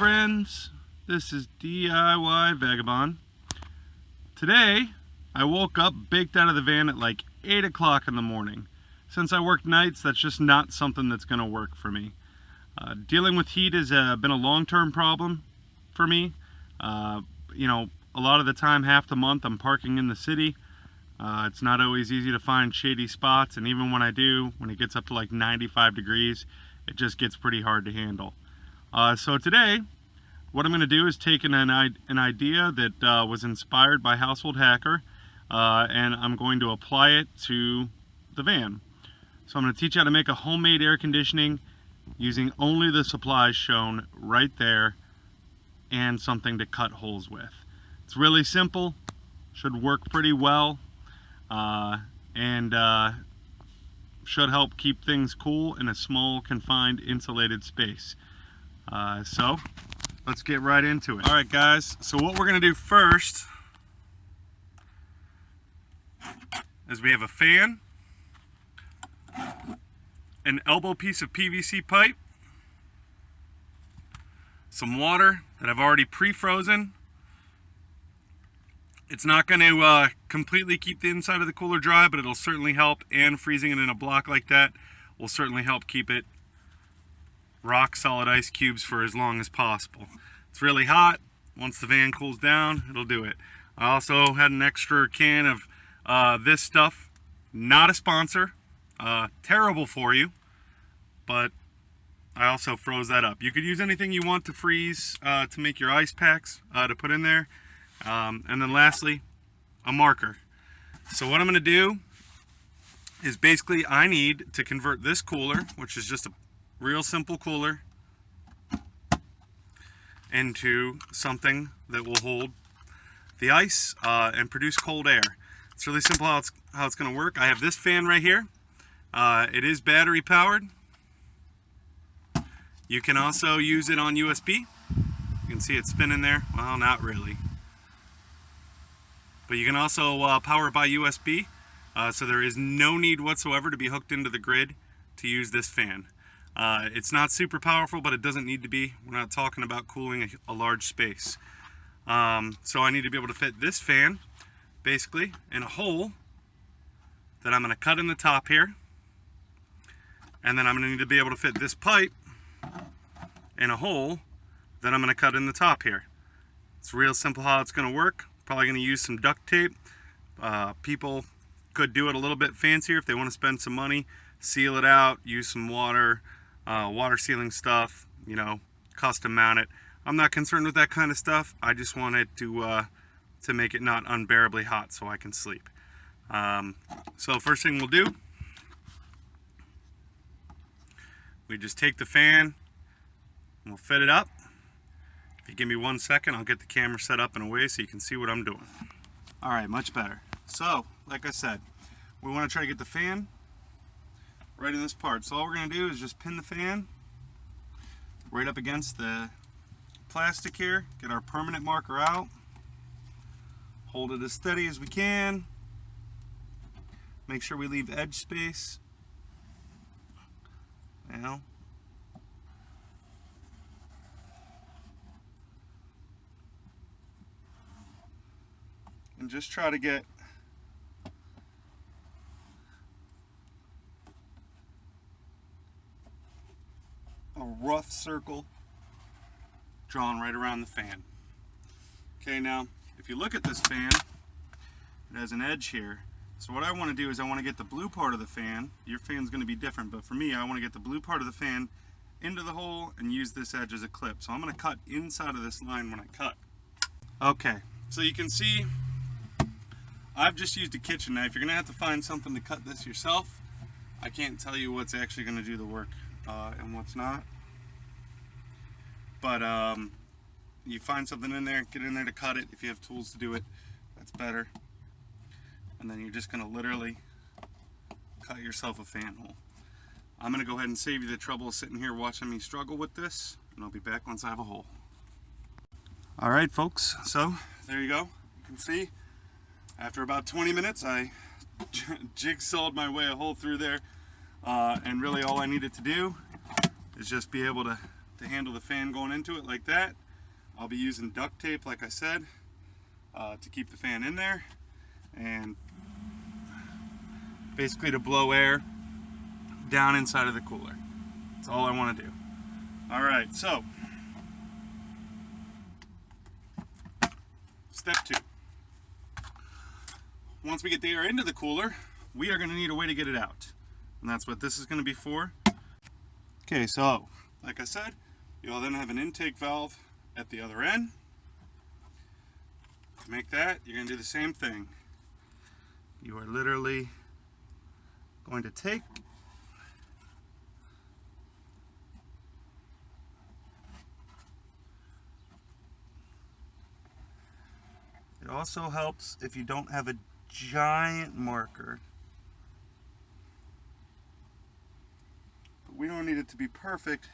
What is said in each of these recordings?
friends, this is DIY Vagabond. Today I woke up baked out of the van at like 8 o'clock in the morning. Since I work nights, that's just not something that's going to work for me. Dealing with heat has been a long-term problem for me. You know, a lot of the time, half the month, I'm parking in the city. It's not always easy to find shady spots, and even when I do, when it gets up to like 95 degrees, it just gets pretty hard to handle. So today, what I'm going to do is take an idea that was inspired by Household Hacker, and I'm going to apply it to the van. So I'm going to teach you how to make a homemade air conditioning using only the supplies shown right there and something to cut holes with. It's really simple, should work pretty well, and should help keep things cool in a small, confined, insulated space. So let's get right into it. Alright guys, so what we're going to do first is we have a fan, an elbow piece of PVC pipe, some water that I've already pre-frozen. It's not going to completely keep the inside of the cooler dry, but it'll certainly help, and freezing it in a block like that will certainly help keep it rock solid ice cubes for as long as possible. It's really hot. Once the van cools down, it'll do it. I also had an extra can of this stuff. Not a sponsor. Terrible for you, but I also froze that up. You could use anything you want to freeze to make your ice packs to put in there. And then lastly, a marker. So what I'm going to do is basically I need to convert this cooler, which is just a real simple cooler, into something that will hold the ice and produce cold air. It's really simple how it's going to work. I have this fan right here. It is battery powered. You can also use it on USB. You can see it spinning there. Well, not really. But you can also power it by USB. So there is no need whatsoever to be hooked into the grid to use this fan. It's not super powerful, but it doesn't need to be. We're not talking about cooling a large space. So I need to be able to fit this fan basically in a hole that I'm going to cut in the top here. And then I'm going to need to be able to fit this pipe in a hole that I'm going to cut in the top here. It's real simple how it's going to work. Probably going to use some duct tape. People could do it a little bit fancier if they want to spend some money. Seal it out, use some water sealing stuff, you know, custom mount it. I'm not concerned with that kind of stuff. I just want it to make it not unbearably hot so I can sleep. So first thing we'll do, we just take the fan and we'll fit it up. If you give me 1 second, I'll get the camera set up in a way so you can see what I'm doing. Alright, much better. So, like I said, we want to try to get the fan right in this part. So all we're going to do is just pin the fan right up against the plastic here, get our permanent marker out, hold it as steady as we can, make sure we leave edge space. Now, and just try to get a rough circle drawn right around the fan. Okay, now if you look at this fan, it has an edge here. So what I want to do is I want to get the blue part of the fan. Your fan's going to be different, but for me I want to get the blue part of the fan into the hole and use this edge as a clip. So I'm going to cut inside of this line when I cut. Okay, so you can see I've just used a kitchen knife. You're going to have to find something to cut this yourself. I can't tell you what's actually going to do the work and what's not. But you find something in there, get in there to cut it. If you have tools to do it, that's better. And then you're just going to literally cut yourself a fan hole. I'm going to go ahead and save you the trouble of sitting here watching me struggle with this, and I'll be back once I have a hole. Alright folks, so there you go. You can see after about 20 minutes I jigsawed my way a hole through there, and really all I needed to do is just be able to to handle the fan going into it like that. I'll be using duct tape, like I said, to keep the fan in there, and basically to blow air down inside of the cooler. That's all I want to do. Alright, so step 2. Once we get the air into the cooler, we are going to need a way to get it out. And that's what this is going to be for. Okay, so like I said, you'll then have an intake valve at the other end. To make that, you're going to do the same thing. You are literally going to take it also helps if you don't have a giant marker. But we don't need it to be perfect.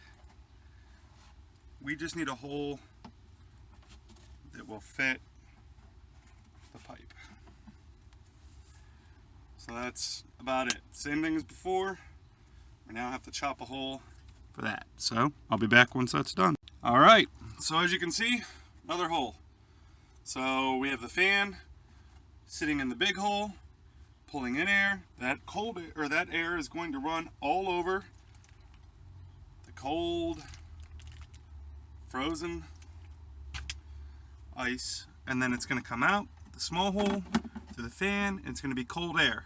We just need a hole that will fit the pipe. So that's about it. Same thing as before. We now have to chop a hole for that. So I'll be back once that's done. Alright, so as you can see, another hole. So we have the fan sitting in the big hole, pulling in air. That cold air, or that air is going to run all over the cold, frozen ice, and then it's going to come out the small hole to the fan, and it's going to be cold air.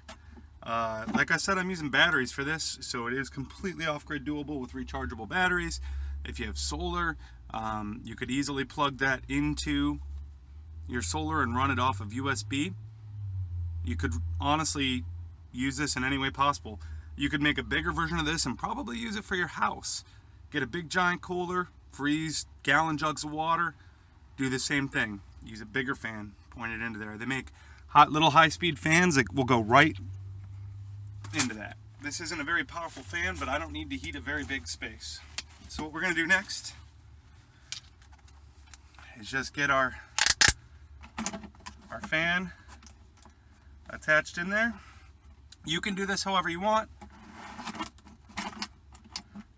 Like I said, I'm using batteries for this, so it is completely off-grid doable with rechargeable batteries. If you have solar, you could easily plug that into your solar and run it off of USB. You could honestly use this in any way possible. You could make a bigger version of this and probably use it for your house. Get a big giant cooler, freeze gallon jugs of water, do the same thing. Use a bigger fan, point it into there. They make little high-speed fans that will go right into that. This isn't a very powerful fan, but I don't need to heat a very big space. So what we're going to do next is just get our fan attached in there. You can do this however you want.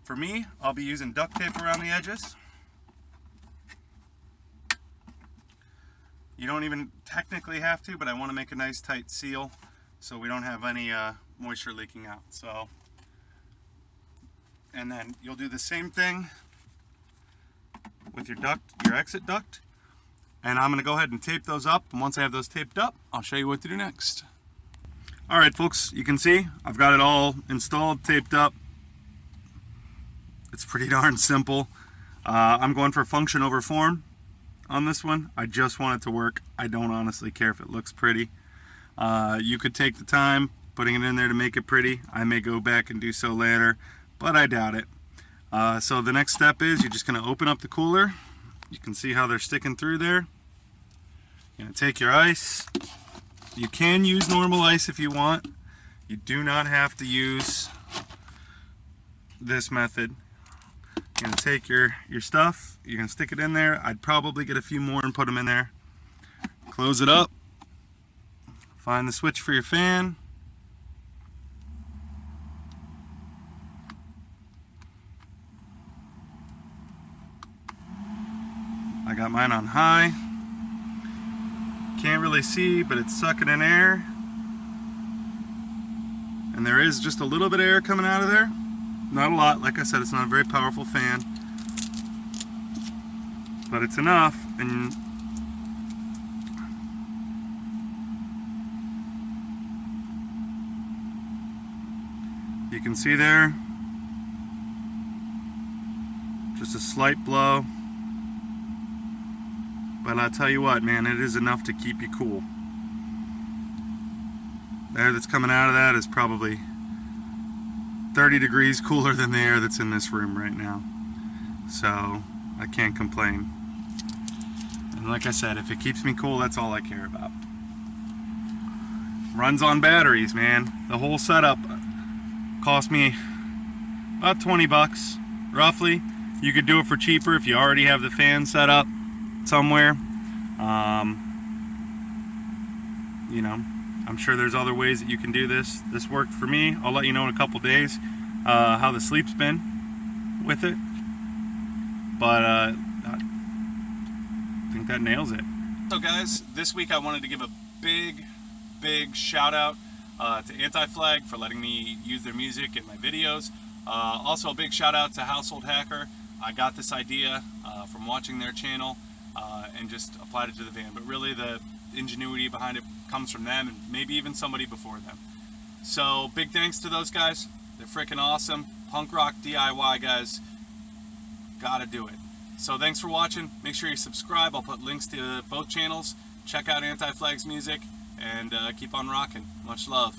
For me, I'll be using duct tape around the edges. You don't even technically have to, but I want to make a nice tight seal so we don't have any moisture leaking out. So, and then you'll do the same thing with your duct, your exit duct. And I'm going to go ahead and tape those up. And once I have those taped up, I'll show you what to do next. Alright folks, you can see I've got it all installed, taped up. It's pretty darn simple. I'm going for function over form on this one. I just want it to work. I don't honestly care if it looks pretty. You could take the time putting it in there to make it pretty. I may go back and do so later, but I doubt it. So the next step is you're just going to open up the cooler. You can see how they're sticking through there. You're going to take your ice. You can use normal ice if you want. You do not have to use this method. You're going to take your stuff, you're going to stick it in there. I'd probably get a few more and put them in there. Close it up. Find the switch for your fan. I got mine on high. Can't really see, but it's sucking in air. And there is just a little bit of air coming out of there. Not a lot, like I said, it's not a very powerful fan. But it's enough, and you can see there, just a slight blow. But I'll tell you what, man, it is enough to keep you cool. The air that's coming out of that is probably 30 degrees cooler than the air that's in this room right now. So I can't complain. And like I said, if it keeps me cool, that's all I care about. Runs on batteries, man. The whole setup cost me about 20 bucks, roughly. You could do it for cheaper if you already have the fan set up somewhere. You know, I'm sure there's other ways that you can do this. This worked for me. I'll let you know in a couple days how the sleep's been with it. But I think that nails it. So guys, this week I wanted to give a big shout out to Anti-Flag for letting me use their music in my videos. Also a big shout out to Household Hacker. I got this idea from watching their channel and just applied it to the van, but really the ingenuity behind it comes from them and maybe even somebody before them. So big thanks to those guys. They're freaking awesome. Punk rock DIY guys. Gotta do it. So thanks for watching. Make sure you subscribe. I'll put links to both channels. Check out Anti-Flag's music and keep on rocking. Much love.